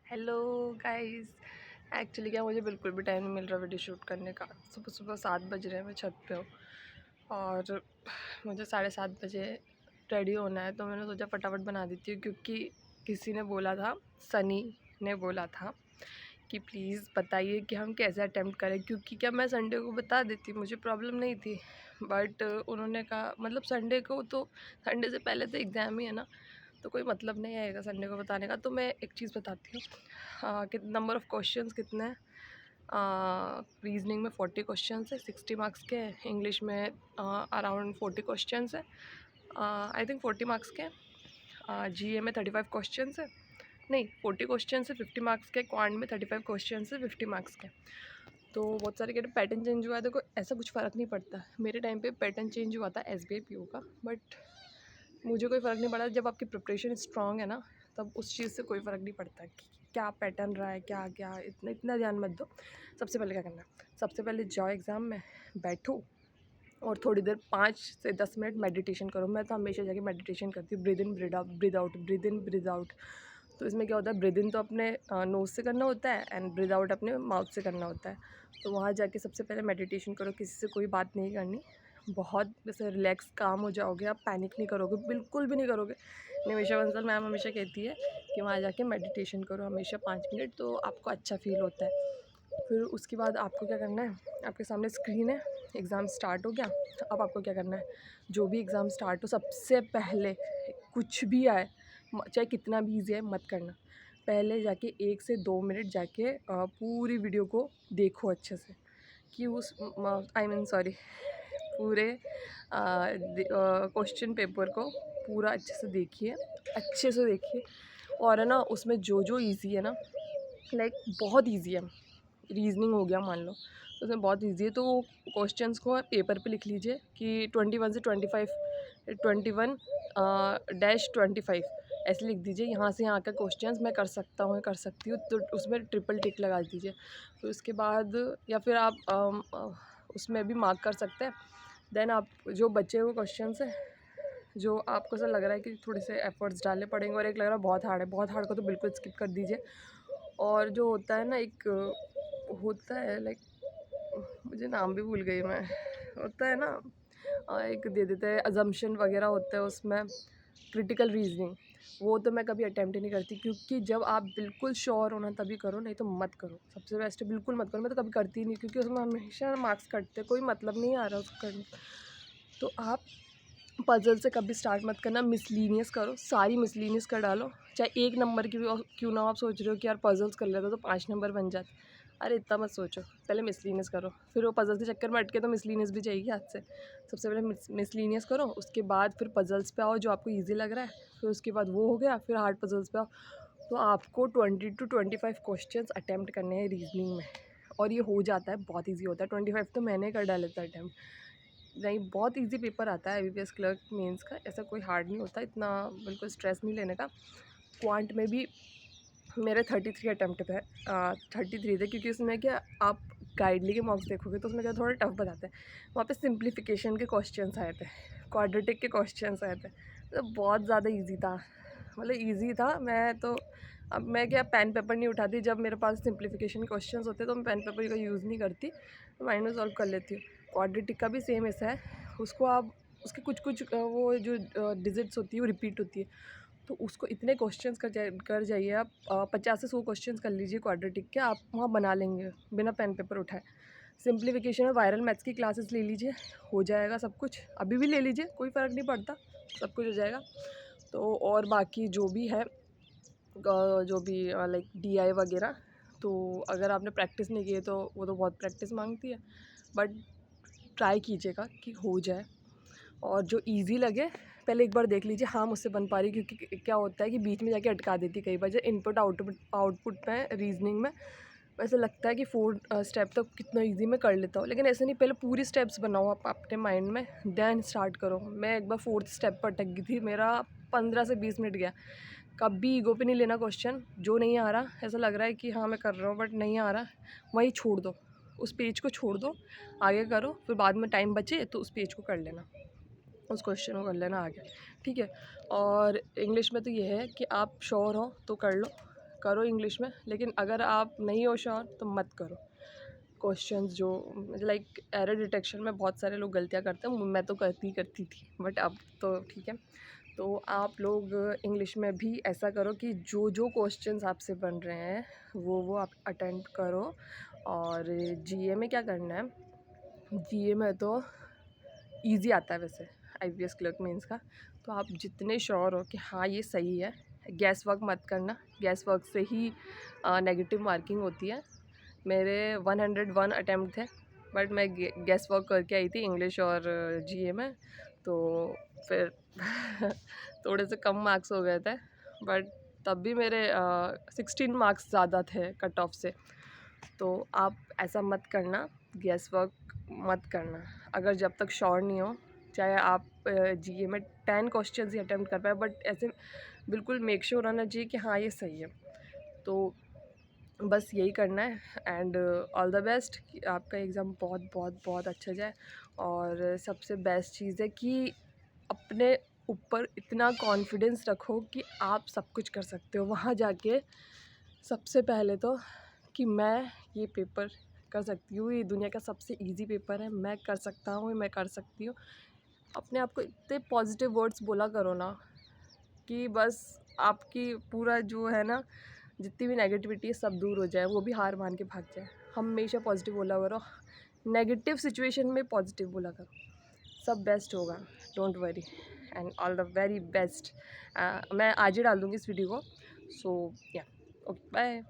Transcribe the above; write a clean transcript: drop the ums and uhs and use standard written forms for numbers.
Hello guys. Actually क्या मुझे बिल्कुल भी टाइम नहीं मिल रहा वीडियो शूट करने का। सुबह सुबह 7 बज रहे हैं, मैं छत पे हूँ और मुझे 7:30 बजे रेडी होना है, तो मैंने सोचा फटाफट बना देती हूँ क्योंकि किसी ने बोला था, सनी ने बोला था कि प्लीज़ बताइए कि हम कैसे अटेम्प्ट करें, क्योंकि क्या मैं संडे को बता देती, मुझे प्रॉब्लम नहीं थी। बट उन्होंने कहा मतलब संडे को, तो संडे से पहले तो एग्ज़ाम ही है ना, तो कोई मतलब नहीं आएगा संडे को बताने का। तो मैं एक चीज़ बताती हूँ, कि नंबर ऑफ़ क्वेश्चंस कितने हैं। रीजनिंग में 40 क्वेश्चंस है, 60 मार्क्स के हैं। इंग्लिश में अराउंड 40 क्वेश्चंस है, आई थिंक 40 मार्क्स के हैं। जीए में 35 क्वेश्चंस है, नहीं 40 क्वेश्चंस है 50 मार्क्स के। क्वांट में 35 क्वेश्चंस है 50 मार्क्स के। तो बहुत सारे कहते पैटर्न चेंज हुआ है। देखो ऐसा कुछ फ़र्क नहीं पड़ता, मेरे टाइम पे पैटर्न चेंज हुआ था एसबीआई पीओ का, बट मुझे कोई फ़र्क नहीं पड़ा। जब आपकी प्रिपरेशन स्ट्रॉन्ग है ना, तब उस चीज़ से कोई फ़र्क नहीं पड़ता कि क्या पैटर्न रहा है, क्या क्या, इतना इतना ध्यान मत दो। सबसे पहले क्या करना है, सबसे पहले जाओ एग्ज़ाम में, बैठो और थोड़ी देर 5 से 10 मिनट मेडिटेशन करो। मैं तो हमेशा जाके मेडिटेशन करती हूँ, breathe in breathe out, breathe out, breathe in breathe out. तो इसमें क्या होता है, ब्रीद इन तो अपने नोज़ से करना होता है एंड ब्रीद आउट अपने माउथ से करना होता है। तो वहाँ जाके सबसे पहले मेडिटेशन करो, किसी से कोई बात नहीं करनी, बहुत जैसे रिलैक्स काम हो जाओगे, आप पैनिक नहीं करोगे, बिल्कुल भी नहीं करोगे। निमिषा बंसल मैम हमेशा कहती है कि वहाँ जाके मेडिटेशन करो हमेशा 5 मिनट, तो आपको अच्छा फ़ील होता है। फिर उसके बाद आपको क्या करना है, आपके सामने स्क्रीन है, एग्ज़ाम स्टार्ट हो गया। अब आपको क्या करना है, जो भी एग्ज़ाम स्टार्ट हो सबसे पहले, कुछ भी आए चाहे कितना भी ईजी है, मत करना। पहले जाके 1 से 2 मिनट जाके पूरी वीडियो को देखो अच्छे से, कि उस आई मीन सॉरी, पूरे क्वेश्चन पेपर को पूरा अच्छे से देखिए, अच्छे से देखिए। और है ना, उसमें जो जो ईजी है ना, लाइक बहुत ईजी है, रीजनिंग हो गया मान लो, तो उसमें बहुत ईजी है, तो क्वेश्चंस को पेपर पे लिख लीजिए कि 21 से 25, 21-25 ऐसे लिख दीजिए। यहाँ से यहाँ का क्वेश्चंस मैं कर सकता हूँ, कर सकती हूँ, तो उसमें ट्रिपल टिक लगा दीजिए। फिर उसके बाद या फिर आप उसमें भी मार्क कर सकते हैं। देन आप जो बचे हुए क्वेश्चंस है, जो आपको ऐसा लग रहा है कि थोड़े से एफर्ट्स डालने पड़ेंगे और एक लग रहा है बहुत हार्ड है, बहुत हार्ड को तो बिल्कुल स्किप कर दीजिए। और जो होता है ना, एक होता है लाइक, मुझे नाम भी भूल गई मैं, होता है ना, एक दे देते हैं अजम्पशन वगैरह होता है उसमें, क्रिटिकल रीजनिंग, वो तो मैं कभी अटेम्प्ट ही नहीं करती, क्योंकि जब आप बिल्कुल श्योर हो ना तभी करो, नहीं तो मत करो। सबसे बेस्ट है बिल्कुल मत करो, मैं तो कभी करती ही नहीं, क्योंकि उसमें हमेशा मार्क्स कटते, कोई मतलब नहीं आ रहा उसको करने। तो आप पजल से कभी स्टार्ट मत करना, मिसलीनियस करो, सारी मिसलीनियस कर डालो, चाहे 1 नंबर की भी क्यों ना। आप सोच रहे हो कि यार पजल्स कर लेते तो 5 नंबर बन जाते, अरे इतना मत सोचो, पहले मिसलीनियस करो, फिर वो पजल्स के चक्कर में अटके तो मिसलीनियस भी जाएगी हाथ से। सबसे पहले मिसलीनियस करो, उसके बाद फिर पजल्स पे आओ जो आपको ईजी लग रहा है, फिर उसके बाद वो हो गया, फिर हार्ड पजल्स पे आओ। तो आपको 20 to 25 क्वेश्चन अटैम्प्ट करने हैं रीजनिंग में, और ये हो जाता है, बहुत ईजी होता है। 25 तो मैंने कर डाले था अटैम्प्ट, नहीं बहुत इजी पेपर आता है IBPS क्लर्क मेंस का, ऐसा कोई हार्ड नहीं होता, इतना बिल्कुल स्ट्रेस नहीं लेने का। क्वांट में भी मेरे 33 अटैम्प्ट पे 33 थे, क्योंकि उसमें क्या, आप गाइडली के मार्क्स देखोगे तो उसमें क्या थोड़ा टफ बताते हैं। वहाँ पे सिंप्लीफिकेशन के क्वेश्चंस आए थे, क्वाड्रेटिक के क्वेश्चंस आए थे, तो बहुत ज़्यादा ईजी था, मतलब ईजी था। मैं तो, अब मैं क्या पेन पेपर नहीं उठाती, जब मेरे पास सिंप्लीफिकेशन क्वेश्चंस होते तो मैं पेन पेपर का यूज़ नहीं करती, तो माइंड में सॉल्व कर लेती हूँ। क्वाड्रेटिक का भी सेम ऐसा है, उसको आप उसके कुछ कुछ वो जो डिजिट्स होती है वो रिपीट होती है, तो उसको इतने क्वेश्चंस कर जाइए आप, 50 से 100 क्वेश्चंस कर लीजिए क्वाड्रेटिक के, आप वहाँ बना लेंगे बिना पेन पेपर उठाए। सिंप्लीफिकेशन और वायरल मैथ्स की क्लासेस ले लीजिए, हो जाएगा सब कुछ, अभी भी ले लीजिए, कोई फ़र्क नहीं पड़ता, सब कुछ हो जाएगा। तो और बाकी जो भी है, जो भी लाइक DI वगैरह, तो अगर आपने प्रैक्टिस नहीं की है तो वो तो बहुत प्रैक्टिस मांगती है, बट ट्राई कीजिएगा कि हो जाए। और जो इजी लगे पहले एक बार देख लीजिए, हाँ मुझसे बन पा रही, क्योंकि क्या होता है कि बीच में जाके अटका देती कई बार, जो इनपुट आउटपुट में रीजनिंग में वैसे लगता है कि 4 स्टेप तक कितना इजी मैं कर लेता हूँ, लेकिन ऐसे नहीं, पहले पूरी स्टेप्स बनाओ आप अपने माइंड में, देन स्टार्ट करो। मैं एक बार 4th स्टेप पर अटक गई थी, मेरा 15 से 20 मिनट गया। कभी ईगो पे नहीं लेना क्वेश्चन, जो नहीं आ रहा, ऐसा लग रहा है कि हाँ मैं कर रहा हूँ बट नहीं आ रहा, वहीं छोड़ दो, उस पेज को छोड़ दो, आगे करो, फिर बाद में टाइम बचे तो उस पेज को कर लेना, उस क्वेश्चन को कर लेना आगे, ठीक है। और इंग्लिश में तो ये है कि आप श्योर हो तो कर लो, करो इंग्लिश में, लेकिन अगर आप नहीं हो श्योर तो मत करो। क्वेश्चंस जो लाइक एरर डिटेक्शन में बहुत सारे लोग गलतियाँ करते हैं, मैं तो करती थी, बट अब तो ठीक है। तो आप लोग इंग्लिश में भी ऐसा करो कि जो जो क्वेश्चंस आपसे बन रहे हैं वो आप अटेंड करो। और जीए में क्या करना है, जीए में तो इजी आता है वैसे आईपीएस क्लर्क मेंस का। तो आप जितने श्योर हो कि हाँ ये सही है, गैस वर्क मत करना, गैस वर्क से ही नेगेटिव मार्किंग होती है। मेरे 101 अटैम्प्ट थे, बट मैं गैस वर्क करके आई थी इंग्लिश और जीए में, तो फिर थोड़े से कम मार्क्स हो गए थे, बट तब भी मेरे 16 मार्क्स ज़्यादा थे कट ऑफ से। तो आप ऐसा मत करना, गैस वर्क मत करना अगर जब तक श्योर नहीं हो। चाहे आप जीए में 10 क्वेश्चंस ही अटेम्प्ट कर पाए, बट ऐसे बिल्कुल मेक श्योर होना चाहिए कि हाँ ये सही है। तो बस यही करना है, एंड ऑल द बेस्ट कि आपका एग्ज़ाम बहुत बहुत बहुत अच्छा जाए। और सबसे बेस्ट चीज़ है कि अपने ऊपर इतना कॉन्फिडेंस रखो कि आप सब कुछ कर सकते हो वहाँ जाके। सबसे पहले तो कि मैं ये पेपर कर सकती हूँ, ये दुनिया का सबसे इजी पेपर है, मैं कर सकता हूँ, मैं कर सकती हूँ। अपने आप को इतने पॉजिटिव वर्ड्स बोला करो ना कि बस आपकी पूरा जो है ना, जितनी भी नेगेटिविटी है सब दूर हो जाए, वो भी हार मान के भाग जाए। हमेशा पॉजिटिव बोला करो, नेगेटिव सिचुएशन में पॉजिटिव बोला करो, सब बेस्ट होगा, don't worry, and all the very best. मैं आज ही डाल दूँगी इस वीडियो को, सो या ओके बाय।